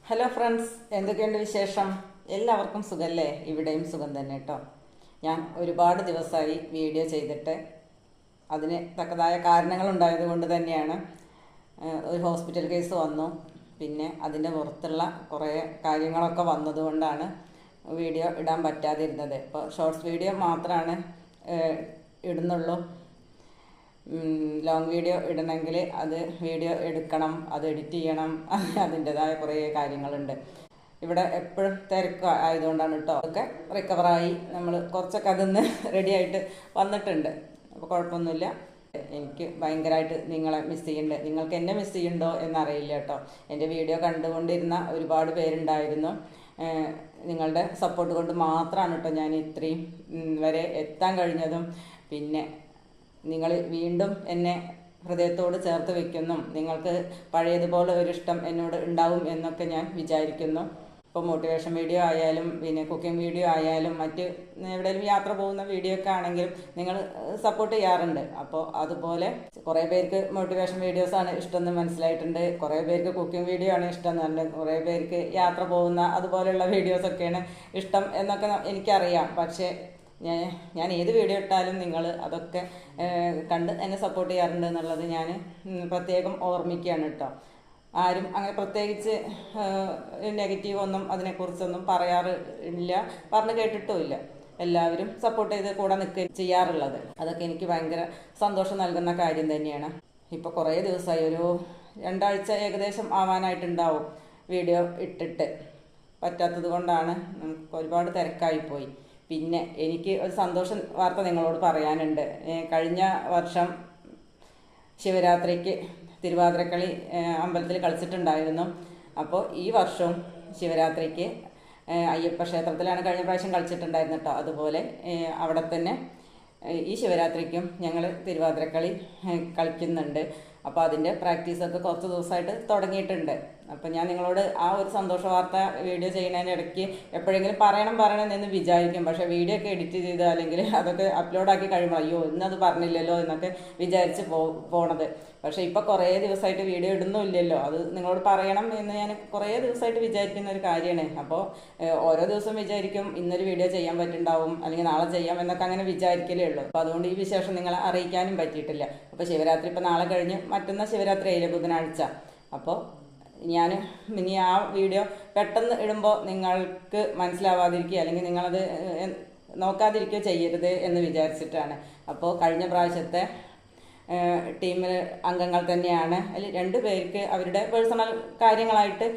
Hello friends, എന്തൊക്കെയുണ്ട് വിശേഷം? എല്ലാവർക്കും സുഖമല്ലേ? ഇവിടെയും സുഖം തന്നെ കേട്ടോ. ഞാൻ ഒരുപാട് ദിവസമായി വീഡിയോ ചെയ്തിട്ട്. അതിന് തക്കതായ കാരണങ്ങളുണ്ടായത് കൊണ്ട് തന്നെയാണ്. ഒരു ഹോസ്പിറ്റൽ കേസ് വന്നു, പിന്നെ അതിൻ്റെ പുറത്തുള്ള കുറേ കാര്യങ്ങളൊക്കെ വന്നതുകൊണ്ടാണ് വീഡിയോ ഇടാൻ പറ്റാതിരുന്നത്. ഇപ്പോൾ ഷോർട്സ് വീഡിയോ മാത്രമാണ് ഇടുന്നുള്ളൂ. ലോങ് വീഡിയോ ഇടണമെങ്കിൽ അത് വീഡിയോ എടുക്കണം, അത് എഡിറ്റ് ചെയ്യണം, അതിൻ്റെതായ കുറേ കാര്യങ്ങളുണ്ട്. ഇവിടെ എപ്പോഴും തിരക്ക് ആയതുകൊണ്ടാണ് കേട്ടോ. അതൊക്കെ റിക്കവറായി നമ്മൾ കുറച്ചൊക്കെ അതിന്ന് റെഡി ആയിട്ട് വന്നിട്ടുണ്ട്. അപ്പോൾ കുഴപ്പമൊന്നുമില്ല. എനിക്ക് ഭയങ്കരമായിട്ട് നിങ്ങളെ മിസ് ചെയ്യുന്നുണ്ട്. നിങ്ങൾക്ക് എന്നെ മിസ് ചെയ്യുന്നുണ്ടോ എന്നറിയില്ല കേട്ടോ. എൻ്റെ വീഡിയോ കണ്ടുകൊണ്ടിരുന്ന ഒരുപാട് പേരുണ്ടായിരുന്നു. നിങ്ങളുടെ സപ്പോർട്ട് കൊണ്ട് മാത്രമാണ് കേട്ടോ ഞാൻ ഇത്രയും വരെ എത്താൻ കഴിഞ്ഞതും. പിന്നെ നിങ്ങൾ വീണ്ടും എന്നെ ഹൃദയത്തോട് ചേർത്ത് വയ്ക്കുന്നു. നിങ്ങൾക്ക് പഴയതുപോലെ ഒരിഷ്ടം എന്നോട് ഉണ്ടാവും എന്നൊക്കെ ഞാൻ വിചാരിക്കുന്നു. ഇപ്പോൾ മോട്ടിവേഷൻ വീഡിയോ ആയാലും പിന്നെ കുക്കിംഗ് വീഡിയോ ആയാലും മറ്റ് എവിടെയെങ്കിലും യാത്ര പോകുന്ന വീഡിയോ ഒക്കെ ആണെങ്കിലും നിങ്ങൾ സപ്പോർട്ട് ചെയ്യാറുണ്ട്. അപ്പോൾ അതുപോലെ കുറേ പേർക്ക് മോട്ടിവേഷൻ വീഡിയോസാണ് ഇഷ്ടമെന്ന് മനസ്സിലായിട്ടുണ്ട്. കുറേ പേർക്ക് കുക്കിംഗ് വീഡിയോ ആണ് ഇഷ്ടം എന്ന് പറഞ്ഞിട്ട്, കുറേ പേർക്ക് യാത്ര പോകുന്ന അതുപോലെയുള്ള വീഡിയോസൊക്കെയാണ് ഇഷ്ടം എന്നൊക്കെ എനിക്കറിയാം. പക്ഷേ ഞാൻ ഏത് വീഡിയോ ഇട്ടാലും നിങ്ങൾ അതൊക്കെ കണ്ട് എന്നെ സപ്പോർട്ട് ചെയ്യാറുണ്ട് എന്നുള്ളത് ഞാൻ പ്രത്യേകം ഓർമ്മിക്കുകയാണ് കേട്ടോ. ആരും അങ്ങനെ പ്രത്യേകിച്ച് നെഗറ്റീവ് ഒന്നും അതിനെക്കുറിച്ചൊന്നും പറയാറില്ല, പറഞ്ഞു കേട്ടിട്ടുമില്ല. എല്ലാവരും സപ്പോർട്ട് ചെയ്ത് കൂടെ നിൽക്കുക ചെയ്യാറുള്ളത്. അതൊക്കെ എനിക്ക് ഭയങ്കര സന്തോഷം നൽകുന്ന കാര്യം തന്നെയാണ്. ഇപ്പോൾ കുറേ ദിവസമായി, ഒരു 2 ആഴ്ച ഏകദേശം ആവാനായിട്ടുണ്ടാവും വീഡിയോ ഇട്ടിട്ട്. പറ്റാത്തത് കൊണ്ടാണ്, നമുക്ക് ഒരുപാട് തിരക്കായിപ്പോയി. പിന്നെ എനിക്ക് ഒരു സന്തോഷ വാർത്ത നിങ്ങളോട് പറയാനുണ്ട്. കഴിഞ്ഞ വർഷം ശിവരാത്രിക്ക് തിരുവാതിരക്കളി അമ്പലത്തിൽ കളിച്ചിട്ടുണ്ടായിരുന്നു. അപ്പോൾ ഈ വർഷവും ശിവരാത്രിക്ക് അയ്യപ്പ ക്ഷേത്രത്തിലാണ് കഴിഞ്ഞ പ്രാവശ്യം കളിച്ചിട്ടുണ്ടായിരുന്നു കേട്ടോ. അതുപോലെ അവിടെ തന്നെ ഈ ശിവരാത്രിക്കും ഞങ്ങൾ തിരുവാതിരക്കളി കളിക്കുന്നുണ്ട്. അപ്പോൾ അതിൻ്റെ പ്രാക്ടീസൊക്കെ കുറച്ച് ദിവസമായിട്ട് തുടങ്ങിയിട്ടുണ്ട്. അപ്പോൾ ഞാൻ നിങ്ങളോട് ആ ഒരു സന്തോഷ വാർത്ത വീഡിയോ ചെയ്യുന്നതിനിടയ്ക്ക് എപ്പോഴെങ്കിലും പറയണം എന്ന് വിചാരിക്കും. പക്ഷേ വീഡിയോ ഒക്കെ എഡിറ്റ് ചെയ്ത് അല്ലെങ്കിൽ അതൊക്കെ അപ്ലോഡാക്കി കഴിയുമ്പോൾ അയ്യോ ഇന്നത് പറഞ്ഞില്ലല്ലോ എന്നൊക്കെ വിചാരിച്ച് പോണത്. പക്ഷേ ഇപ്പോൾ കുറേ ദിവസമായിട്ട് വീഡിയോ ഇടുന്നില്ലല്ലോ, അത് നിങ്ങളോട് പറയണം എന്ന് ഞാൻ കുറേ ദിവസമായിട്ട് വിചാരിക്കുന്ന ഒരു കാര്യമാണ്. അപ്പോൾ ഓരോ ദിവസം വിചാരിക്കും ഇന്നൊരു വീഡിയോ ചെയ്യാൻ പറ്റുന്നുണ്ടാവും, അല്ലെങ്കിൽ നാളെ ചെയ്യാം എന്നൊക്കെ അങ്ങനെ വിചാരിക്കലേ ഉള്ളൂ. അപ്പോൾ അതുകൊണ്ട് ഈ വിശേഷം നിങ്ങളെ അറിയിക്കാനും പറ്റിയിട്ടില്ല. അപ്പോൾ ശിവരാത്രി ഇപ്പോൾ നാളെ കഴിഞ്ഞ് മറ്റന്നാൾ ശിവരാത്രി ആയില്ലേ, ബുധനാഴ്ച. അപ്പോൾ ഞാൻ ഇനി ആ വീഡിയോ പെട്ടെന്ന് ഇടുമ്പോൾ നിങ്ങൾക്ക് മനസ്സിലാവാതിരിക്കുക അല്ലെങ്കിൽ നിങ്ങളത് നോക്കാതിരിക്കുകയോ ചെയ്യരുത് എന്ന് വിചാരിച്ചിട്ടാണ്. അപ്പോൾ കഴിഞ്ഞ പ്രാവശ്യത്തെ ടീമിൽ അംഗങ്ങൾ തന്നെയാണ്. അതിൽ 2 പേർക്ക് അവരുടെ പേഴ്സണൽ കാര്യങ്ങളായിട്ട്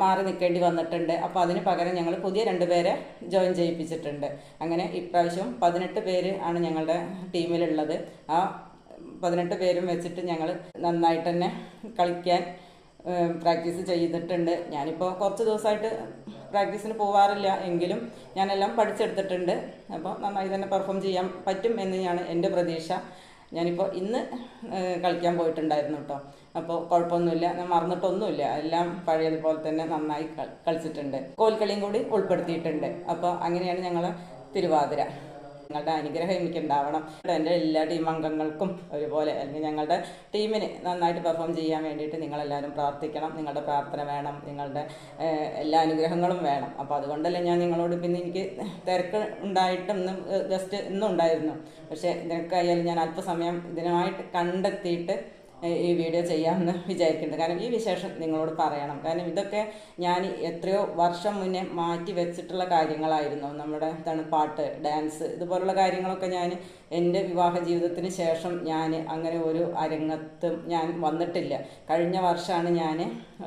മാറി നിൽക്കേണ്ടി വന്നിട്ടുണ്ട്. അപ്പോൾ അതിന് പകരം ഞങ്ങൾ പുതിയ 2 പേരെ ജോയിൻ ചെയ്യിപ്പിച്ചിട്ടുണ്ട്. അങ്ങനെ ഇപ്രാവശ്യം 18 പേര് ആണ് ഞങ്ങളുടെ ടീമിലുള്ളത്. ആ 18 പേരും വെച്ചിട്ട് ഞങ്ങൾ നന്നായിട്ട് തന്നെ കളിക്കാൻ പ്രാക്ടീസ് ചെയ്തിട്ടുണ്ട്. ഞാനിപ്പോൾ കുറച്ച് ദിവസമായിട്ട് പ്രാക്ടീസിന് പോവാറില്ല, എങ്കിലും ഞാനെല്ലാം പഠിച്ചെടുത്തിട്ടുണ്ട്. അപ്പോൾ നന്നായി തന്നെ പെർഫോം ചെയ്യാൻ പറ്റും എന്നാണ് എൻ്റെ പ്രതീക്ഷ. ഞാനിപ്പോൾ ഇന്ന് കളിക്കാൻ പോയിട്ടുണ്ടായിരുന്നു കേട്ടോ. അപ്പോൾ കുഴപ്പമൊന്നുമില്ല, ഞാൻ മറന്നിട്ടൊന്നുമില്ല. എല്ലാം പഴയതുപോലെ തന്നെ നന്നായി കളിച്ചിട്ടുണ്ട്. കോൽക്കളിയും കൂടി ഉൾപ്പെടുത്തിയിട്ടുണ്ട്. അപ്പോൾ അങ്ങനെയാണ് ഞങ്ങൾ തിരുവാതിര. നിങ്ങളുടെ അനുഗ്രഹം എനിക്കുണ്ടാവണം. എൻ്റെ എല്ലാ ടീം അംഗങ്ങൾക്കും ഒരുപോലെ, അല്ലെങ്കിൽ ഞങ്ങളുടെ ടീമിന് നന്നായിട്ട് പെർഫോം ചെയ്യാൻ വേണ്ടിയിട്ട് നിങ്ങളെല്ലാവരും പ്രാർത്ഥിക്കണം. നിങ്ങളുടെ പ്രാർത്ഥന വേണം, നിങ്ങളുടെ എല്ലാ അനുഗ്രഹങ്ങളും വേണം. അപ്പോൾ അതുകൊണ്ടല്ലേ ഞാൻ നിങ്ങളോട്, പിന്നെ എനിക്ക് തിരക്ക് ഉണ്ടായിട്ടും ജസ്റ്റ് ഇന്നും ഉണ്ടായിരുന്നു. പക്ഷേ ഇതിനൊക്കെയായാലും ഞാൻ അല്പസമയം ഇതിനായിട്ട് കണ്ടെത്തിയിട്ട് ഈ വീഡിയോ ചെയ്യാമെന്ന് വിചാരിക്കുന്നുണ്ട്. കാരണം ഈ വിശേഷം നിങ്ങളോട് പറയണം. കാരണം ഇതൊക്കെ ഞാൻ എത്രയോ വർഷം മുന്നേ മാറ്റി വെച്ചിട്ടുള്ള കാര്യങ്ങളായിരുന്നു. നമ്മുടെ പാട്ട്, ഡാൻസ്, ഇതുപോലുള്ള കാര്യങ്ങളൊക്കെ ഞാൻ എൻ്റെ വിവാഹ ജീവിതത്തിന് ശേഷം ഞാൻ അങ്ങനെ ഒരു അരങ്ങത്തും ഞാൻ വന്നിട്ടില്ല. കഴിഞ്ഞ വർഷമാണ് ഞാൻ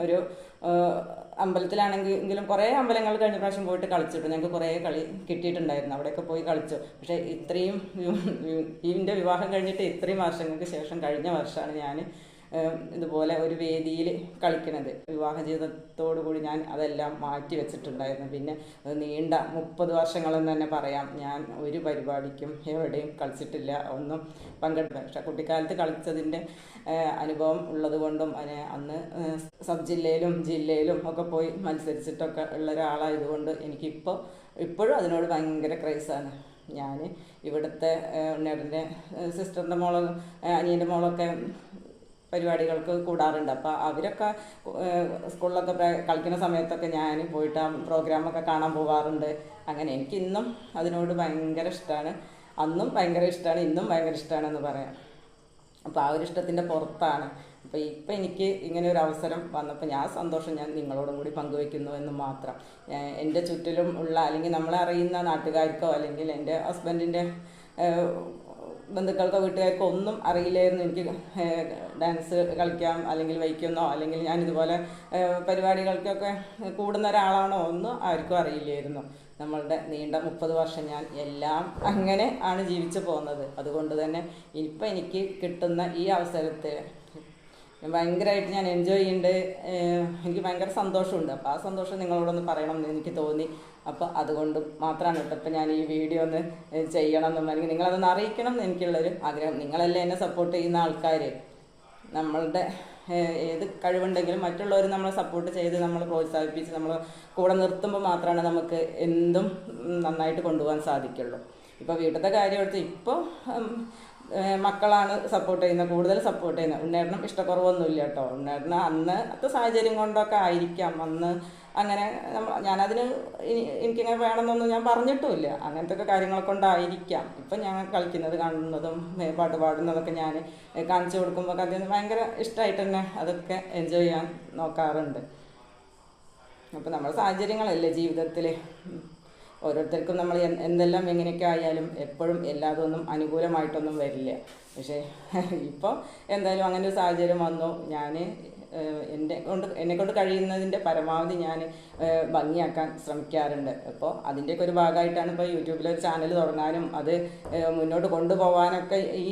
ഒരു അമ്പലത്തിലാണെങ്കിലും കുറേ അമ്പലങ്ങൾ കഴിഞ്ഞ പ്രാവശ്യം പോയിട്ട് കളിച്ചിട്ടു. ഞങ്ങൾക്ക് കുറേ കളി കിട്ടിയിട്ടുണ്ടായിരുന്നു, അവിടെയൊക്കെ പോയി കളിച്ചു. പക്ഷേ ഇത്രയും ഇതിൻ്റെ വിവാഹം കഴിഞ്ഞിട്ട് ഇത്രയും വർഷങ്ങൾക്ക് ശേഷം കഴിഞ്ഞ വർഷമാണ് ഞാൻ ഇതുപോലെ ഒരു വേദിയിൽ കളിക്കുന്നത്. വിവാഹ ജീവിതത്തോടു കൂടി ഞാൻ അതെല്ലാം മാറ്റി വെച്ചിട്ടുണ്ടായിരുന്നു. പിന്നെ നീണ്ട 30 വർഷങ്ങളെന്ന് തന്നെ പറയാം ഞാൻ ഒരു പരിപാടിക്കും എവിടെയും കളിച്ചിട്ടില്ല, ഒന്നും പങ്കെടുത്തില്ല. പക്ഷെ കുട്ടിക്കാലത്ത് കളിച്ചതിൻ്റെ അനുഭവം ഉള്ളത് കൊണ്ടും അന്ന് സബ് ജില്ലയിലും ജില്ലയിലും ഒക്കെ പോയി മത്സരിച്ചിട്ടൊക്കെ ഉള്ള ഒരാളായതുകൊണ്ട് ഇപ്പോഴും അതിനോട് ഭയങ്കര ക്രൈസാണ്. ഞാൻ ഇവിടുത്തെ ഉണ്ണേട്ടൻ്റെ സിസ്റ്ററിൻ്റെ മോളോ അനിയൻ്റെ മോളൊക്കെ പരിപാടികൾക്ക് കൂടാറുണ്ട്. അപ്പോൾ അവരൊക്കെ സ്കൂളിലൊക്കെ കളിക്കുന്ന സമയത്തൊക്കെ ഞാൻ പോയിട്ട് ആ പ്രോഗ്രാമൊക്കെ കാണാൻ പോകാറുണ്ട്. അങ്ങനെ എനിക്കിന്നും അതിനോട് ഭയങ്കര ഇഷ്ടമാണ്. അന്നും ഭയങ്കര ഇഷ്ടമാണ്, ഇന്നും ഭയങ്കര ഇഷ്ടമാണെന്ന് പറയാം. അപ്പോൾ ആ ഒരു ഇഷ്ടത്തിൻ്റെ പുറത്താണ്. അപ്പോൾ ഇപ്പം എനിക്ക് ഇങ്ങനെ ഒരു അവസരം വന്നപ്പോൾ സന്തോഷം ഞാൻ നിങ്ങളോടും കൂടി പങ്കുവയ്ക്കുന്നു എന്ന് മാത്രം. എൻ്റെ ചുറ്റിലും ഉള്ള അല്ലെങ്കിൽ നമ്മളെ അറിയുന്ന നാട്ടുകാർക്കോ അല്ലെങ്കിൽ എൻ്റെ ഹസ്ബൻഡിൻ്റെ ബന്ധുക്കൾക്കോ വീട്ടുകാർക്കോ ഒന്നും അറിയില്ലായിരുന്നു എനിക്ക് ഡാൻസ് കളിക്കാം അല്ലെങ്കിൽ വയ്ക്കുന്നോ അല്ലെങ്കിൽ ഞാനിതുപോലെ പരിപാടികൾക്കൊക്കെ കൂടുന്ന ഒരാളാണോ ഒന്നും ആർക്കും അറിയില്ലായിരുന്നു. നമ്മളുടെ നീണ്ട 30 വർഷം ഞാൻ എല്ലാം അങ്ങനെ ആണ് ജീവിച്ചു പോകുന്നത്. അതുകൊണ്ട് തന്നെ ഇപ്പം എനിക്ക് കിട്ടുന്ന ഈ അവസരത്തിൽ ഭയങ്കരമായിട്ട് ഞാൻ എൻജോയ് ചെയ്യുന്നുണ്ട്. എനിക്ക് ഭയങ്കര സന്തോഷമുണ്ട്. അപ്പോൾ ആ സന്തോഷം നിങ്ങളോടൊന്ന് പറയണം എന്ന് എനിക്ക് തോന്നി. അപ്പോൾ അതുകൊണ്ട് മാത്രമാണ് കേട്ടോ ഇപ്പം ഞാൻ ഈ വീഡിയോ ഒന്ന് ചെയ്യണം എന്നും അല്ലെങ്കിൽ നിങ്ങളതൊന്ന് അറിയിക്കണം എന്ന് എനിക്കുള്ളൊരു ആഗ്രഹം. നിങ്ങളെല്ലാം എന്നെ സപ്പോർട്ട് ചെയ്യുന്ന ആൾക്കാർ, നമ്മളുടെ ഏത് കഴിവുണ്ടെങ്കിലും മറ്റുള്ളവർ നമ്മളെ സപ്പോർട്ട് ചെയ്ത് നമ്മൾ പ്രോത്സാഹിപ്പിച്ച് നമ്മൾ കൂടെ നിർത്തുമ്പോൾ മാത്രമാണ് നമുക്ക് എന്തും നന്നായിട്ട് കൊണ്ടുപോകാൻ സാധിക്കുള്ളൂ. ഇപ്പോൾ വീട്ടിലത്തെ കാര്യം എടുത്ത് ഇപ്പോൾ മക്കളാണ് സപ്പോർട്ട് ചെയ്യുന്നത്, കൂടുതൽ സപ്പോർട്ട് ചെയ്യുന്നത്. ഉണ്ണേട്ടനും ഇഷ്ടക്കുറവൊന്നുമില്ല കേട്ടോ. ഉണ്ണേട്ടന് അന്നത്തെ സാഹചര്യം കൊണ്ടൊക്കെ ആയിരിക്കാം അന്ന് അങ്ങനെ ഞാനതിന് എനിക്കിങ്ങനെ വേണമെന്നൊന്നും ഞാൻ പറഞ്ഞിട്ടുമില്ല. അങ്ങനത്തെ ഒക്കെ കാര്യങ്ങളെ കൊണ്ടായിരിക്കാം ഇപ്പം ഞാൻ കളിക്കുന്നത് കാണുന്നതും പാട്ട് പാടുന്നതൊക്കെ ഞാൻ കാണിച്ചു കൊടുക്കുമ്പോൾ അതിന് ഭയങ്കര ഇഷ്ടമായിട്ട് തന്നെ അതൊക്കെ എൻജോയ് ചെയ്യാൻ നോക്കാറുണ്ട്. അപ്പോൾ നമ്മുടെ സാഹചര്യങ്ങളല്ലേ ജീവിതത്തിൽ, ഓരോരുത്തർക്കും നമ്മൾ എന്തെല്ലാം എങ്ങനെയൊക്കെ ആയാലും എപ്പോഴും എല്ലാതൊന്നും അനുകൂലമായിട്ടൊന്നും വരില്ല. പക്ഷേ ഇപ്പോൾ എന്തായാലും അങ്ങനെ ഒരു സാഹചര്യം വന്നു. ഞാൻ എന്നെക്കൊണ്ട് കഴിയുന്നതിൻ്റെ പരമാവധി ഞാൻ ഭംഗിയാക്കാൻ ശ്രമിക്കാറുണ്ട്. അപ്പോൾ അതിൻ്റെയൊക്കെ ഒരു ഭാഗമായിട്ടാണ് ഇപ്പോൾ യൂട്യൂബിലൊരു ചാനൽ തുടങ്ങാനും അത് മുന്നോട്ട് കൊണ്ടുപോകാനൊക്കെ ഈ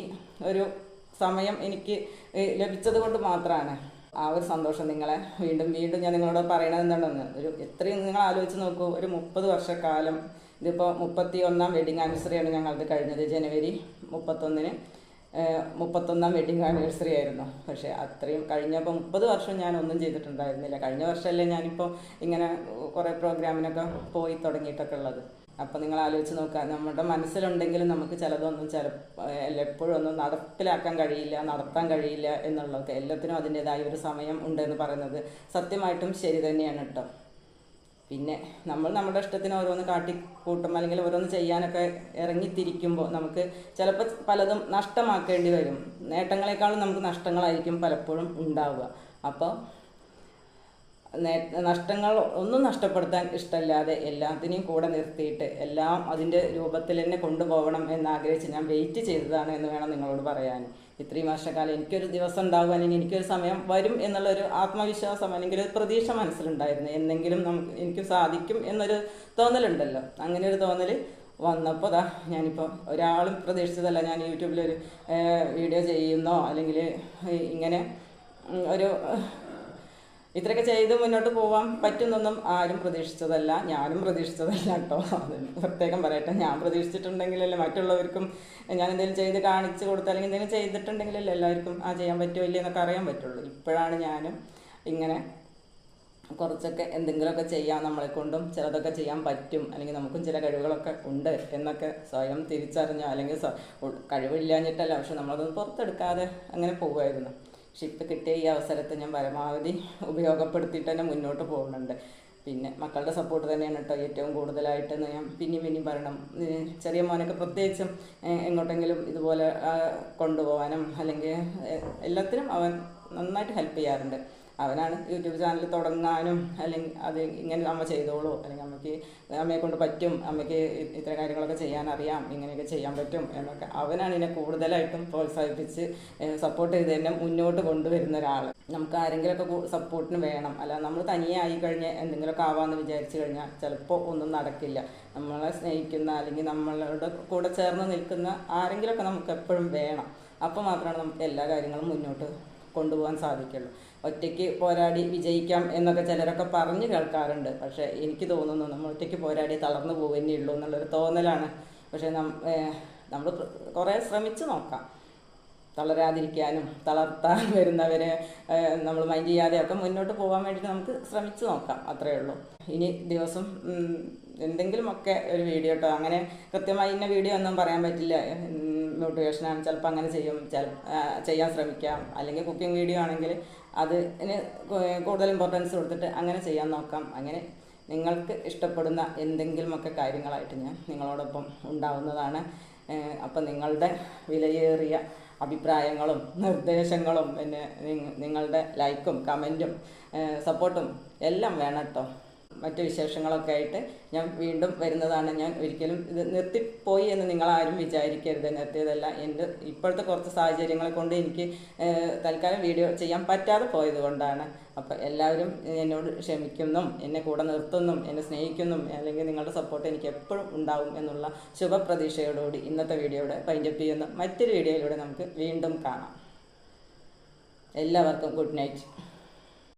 ഒരു സമയം എനിക്ക് ലഭിച്ചത് കൊണ്ട് മാത്രമാണ്. ആ ഒരു സന്തോഷം നിങ്ങളെ വീണ്ടും ഞാൻ നിങ്ങളോട് പറയണത് എന്താണെന്ന് എത്രയും നിങ്ങൾ ആലോചിച്ച് നോക്കൂ. ഒരു 30 വർഷക്കാലം, ഇതിപ്പോൾ 31ാം വെഡിങ് ആനിവേഴ്സറിയാണ് ഞങ്ങളത് കഴിഞ്ഞത്. ജനുവരി 31-ന് 31ാം വെഡിങ് ആനിവേഴ്സറി ആയിരുന്നു. പക്ഷേ അത്രയും കഴിഞ്ഞപ്പോൾ 30 വർഷം ഞാൻ ഒന്നും ചെയ്തിട്ടുണ്ടായിരുന്നില്ല. കഴിഞ്ഞ വർഷമല്ലേ ഞാനിപ്പോൾ ഇങ്ങനെ കുറേ പ്രോഗ്രാമിനൊക്കെ പോയി തുടങ്ങിയിട്ടൊക്കെ ഉള്ളത്. അപ്പോൾ നിങ്ങൾ ആലോചിച്ച് നോക്കുക, നമ്മുടെ മനസ്സിലുണ്ടെങ്കിലും നമുക്ക് ചിലതൊന്നും എപ്പോഴും ഒന്നും നടപ്പിലാക്കാൻ കഴിയില്ല, നടത്താൻ കഴിയില്ല എന്നുള്ളതൊക്കെ. എല്ലാത്തിനും അതിൻ്റേതായ ഒരു സമയം ഉണ്ടെന്ന് പറയുന്നത് സത്യമായിട്ടും ശരി തന്നെയാണ് കേട്ടോ. പിന്നെ നമ്മുടെ ഇഷ്ടത്തിന് ഓരോന്ന് കാട്ടിക്കൂട്ടും അല്ലെങ്കിൽ ഓരോന്ന് ചെയ്യാനൊക്കെ ഇറങ്ങിത്തിരിക്കുമ്പോൾ നമുക്ക് ചിലപ്പോൾ പലതും നഷ്ടമാക്കേണ്ടി വരും. നേട്ടങ്ങളെക്കാളും നമുക്ക് നഷ്ടങ്ങളായിരിക്കും പലപ്പോഴും ഉണ്ടാവുക. അപ്പോൾ നഷ്ടങ്ങൾ ഒന്നും നഷ്ടപ്പെടുത്താൻ ഇഷ്ടമില്ലാതെ എല്ലാത്തിനെയും കൂടെ നിർത്തിയിട്ട് എല്ലാം അതിൻ്റെ രൂപത്തിൽ തന്നെ കൊണ്ടുപോകണം എന്നാഗ്രഹിച്ച് ഞാൻ വെയിറ്റ് ചെയ്തതാണ് എന്ന് വേണം നിങ്ങളോട് പറയാൻ. ഇത്രയും വർഷക്കാലം എനിക്കൊരു ദിവസം ഉണ്ടാകും അല്ലെങ്കിൽ എനിക്കൊരു സമയം വരും എന്നുള്ളൊരു ആത്മവിശ്വാസം അല്ലെങ്കിൽ ഒരു പ്രതീക്ഷ മനസ്സിലുണ്ടായിരുന്നു. എന്നെങ്കിലും എനിക്ക് സാധിക്കും എന്നൊരു തോന്നലുണ്ടല്ലോ. അങ്ങനെ ഒരു തോന്നൽ വന്നപ്പോൾ ഞാനിപ്പോൾ ഒരാളും പ്രതീക്ഷിച്ചതല്ല ഞാൻ യൂട്യൂബിലൊരു വീഡിയോ ചെയ്യുന്നോ അല്ലെങ്കിൽ ഇങ്ങനെ ഒരു ഇത്രയൊക്കെ ചെയ്ത് മുന്നോട്ട് പോകാൻ പറ്റുന്നൊന്നും ആരും പ്രതീക്ഷിച്ചതല്ല, ഞാനും പ്രതീക്ഷിച്ചതല്ല കേട്ടോ. അത് പ്രത്യേകം പറയട്ടെ. ഞാൻ പ്രതീക്ഷിച്ചിട്ടുണ്ടെങ്കിലല്ലേ മറ്റുള്ളവർക്കും ഞാൻ എന്തെങ്കിലും ചെയ്ത് കാണിച്ചു കൊടുത്ത് അല്ലെങ്കിൽ എന്തെങ്കിലും ചെയ്തിട്ടുണ്ടെങ്കിലല്ലേ എല്ലാവർക്കും ചെയ്യാൻ പറ്റുമോ ഇല്ലേ എന്നൊക്കെ അറിയാൻ പറ്റുള്ളൂ. ഇപ്പോഴാണ് ഞാനും ഇങ്ങനെ കുറച്ചൊക്കെ എന്തെങ്കിലുമൊക്കെ ചെയ്യാൻ നമ്മളെക്കൊണ്ടും ചിലതൊക്കെ ചെയ്യാൻ പറ്റും അല്ലെങ്കിൽ നമുക്കും ചില കഴിവുകളൊക്കെ ഉണ്ട് എന്നൊക്കെ സ്വയം തിരിച്ചറിഞ്ഞോ അല്ലെങ്കിൽ കഴിവില്ലാഞ്ഞിട്ടല്ല, പക്ഷെ നമ്മളതൊന്നും പുറത്തെടുക്കാതെ അങ്ങനെ പോകുമായിരുന്നു. പക്ഷെ ഇപ്പം കിട്ടിയ ഈ അവസരത്തെ ഞാൻ പരമാവധി ഉപയോഗപ്പെടുത്തിയിട്ട് തന്നെ മുന്നോട്ട് പോകുന്നുണ്ട്. പിന്നെ മക്കളുടെ സപ്പോർട്ട് തന്നെയാണ് കേട്ടോ ഏറ്റവും കൂടുതലായിട്ട് ഞാൻ പിന്നെയും പറയണം. ചെറിയ മോനൊക്കെ പ്രത്യേകിച്ചും എങ്ങോട്ടെങ്കിലും ഇതുപോലെ കൊണ്ടുപോകാനും അല്ലെങ്കിൽ എല്ലാത്തിനും അവൻ നന്നായിട്ട് ഹെൽപ്പ് ചെയ്യാറുണ്ട്. അവനാണ് യൂട്യൂബ് ചാനൽ തുടങ്ങാനും അല്ലെങ്കിൽ അത് ഇങ്ങനെ അമ്മ ചെയ്തോളൂ അല്ലെങ്കിൽ അമ്മയെ കൊണ്ട് പറ്റും, അമ്മയ്ക്ക് ഇത്ര കാര്യങ്ങളൊക്കെ ചെയ്യാൻ അറിയാം, ഇങ്ങനെയൊക്കെ ചെയ്യാൻ പറ്റും എന്നൊക്കെ അവനാണ് ഇതിനെ കൂടുതലായിട്ടും പ്രോത്സാഹിപ്പിച്ച് സപ്പോർട്ട് ചെയ്ത് തന്നെ മുന്നോട്ട് കൊണ്ടുവരുന്ന ഒരാൾ. നമുക്ക് ആരെങ്കിലുമൊക്കെ സപ്പോർട്ടിന് വേണം. അല്ല നമ്മൾ തനിയെ ആയിക്കഴിഞ്ഞ് എന്തെങ്കിലുമൊക്കെ ആവാമെന്ന് വിചാരിച്ചു കഴിഞ്ഞാൽ ചിലപ്പോൾ ഒന്നും നടക്കില്ല. നമ്മളെ സ്നേഹിക്കുന്ന അല്ലെങ്കിൽ നമ്മളോട് കൂടെ ചേർന്ന് നിൽക്കുന്ന ആരെങ്കിലുമൊക്കെ നമുക്ക് എപ്പോഴും വേണം. അപ്പോൾ മാത്രമാണ് നമുക്ക് എല്ലാ കാര്യങ്ങളും മുന്നോട്ട് കൊണ്ടുപോകാൻ സാധിക്കുള്ളൂ. ഒറ്റയ്ക്ക് പോരാടി വിജയിക്കാം എന്നൊക്കെ ചിലരൊക്കെ പറഞ്ഞ് കേൾക്കാറുണ്ട്. പക്ഷേ എനിക്ക് തോന്നുന്നു നമ്മൾ ഒറ്റയ്ക്ക് പോരാടി തളർന്നു പോകുന്നേ ഉള്ളൂ എന്നുള്ളൊരു തോന്നലാണ്. പക്ഷേ നമ്മൾ കുറേ ശ്രമിച്ചു നോക്കാം തളരാതിരിക്കാനും തളർത്താൻ വരുന്നവരെ നമ്മൾ മൈൻഡ് ചെയ്യാതെയൊക്കെ മുന്നോട്ട് പോകാൻ വേണ്ടിയിട്ട് നമുക്ക് ശ്രമിച്ചു നോക്കാം, അത്രയേ ഉള്ളൂ. ഇനി ദിവസം എന്തെങ്കിലുമൊക്കെ ഒരു വീഡിയോ കേട്ടോ, അങ്ങനെ കൃത്യമായി ഇന്ന വീഡിയോ ഒന്നും പറയാൻ പറ്റില്ല. മോട്ടിവേഷനാണ്, ചിലപ്പോൾ അങ്ങനെ ചെയ്യും, ചെയ്യാൻ ശ്രമിക്കാം. അല്ലെങ്കിൽ കുക്കിംഗ് വീഡിയോ ആണെങ്കിൽ അതിന് കൂടുതൽ ഇമ്പോർട്ടൻസ് കൊടുത്തിട്ട് അങ്ങനെ ചെയ്യാൻ നോക്കാം. അങ്ങനെ നിങ്ങൾക്ക് ഇഷ്ടപ്പെടുന്ന എന്തെങ്കിലുമൊക്കെ കാര്യങ്ങളായിട്ട് ഞാൻ നിങ്ങളോടൊപ്പം ഉണ്ടാവുന്നതാണ്. അപ്പം നിങ്ങളുടെ വിലയേറിയ അഭിപ്രായങ്ങളും നിർദ്ദേശങ്ങളും പിന്നെ നിങ്ങളുടെ ലൈക്കും കമൻറ്റും സപ്പോർട്ടും എല്ലാം വേണം കേട്ടോ. മറ്റു വിശേഷങ്ങളൊക്കെ ആയിട്ട് ഞാൻ വീണ്ടും വരുന്നതാണ്. ഞാൻ ഒരിക്കലും ഇത് നിർത്തിപ്പോയി എന്ന് നിങ്ങളാരും വിചാരിക്കരുത്. നിർത്തിയതല്ല, എൻ്റെ ഇപ്പോഴത്തെ കുറച്ച് സാഹചര്യങ്ങളെ കൊണ്ട് എനിക്ക് തൽക്കാലം വീഡിയോ ചെയ്യാൻ പറ്റാതെ പോയത് കൊണ്ടാണ്. അപ്പോൾ എല്ലാവരും എന്നോട് ക്ഷമിക്കുന്നും എന്നെ കൂടെ നിർത്തുന്നും എന്നെ സ്നേഹിക്കുന്നും അല്ലെങ്കിൽ നിങ്ങളുടെ സപ്പോർട്ട് എനിക്ക് എപ്പോഴും ഉണ്ടാവും എന്നുള്ള ശുഭപ്രതീക്ഷയോടുകൂടി ഇന്നത്തെ വീഡിയോയുടെ വൈൻഡപ്പ് ചെയ്യുന്നു. മറ്റൊരു വീഡിയോയിലൂടെ നമുക്ക് വീണ്ടും കാണാം. എല്ലാവർക്കും ഗുഡ് നൈറ്റ്.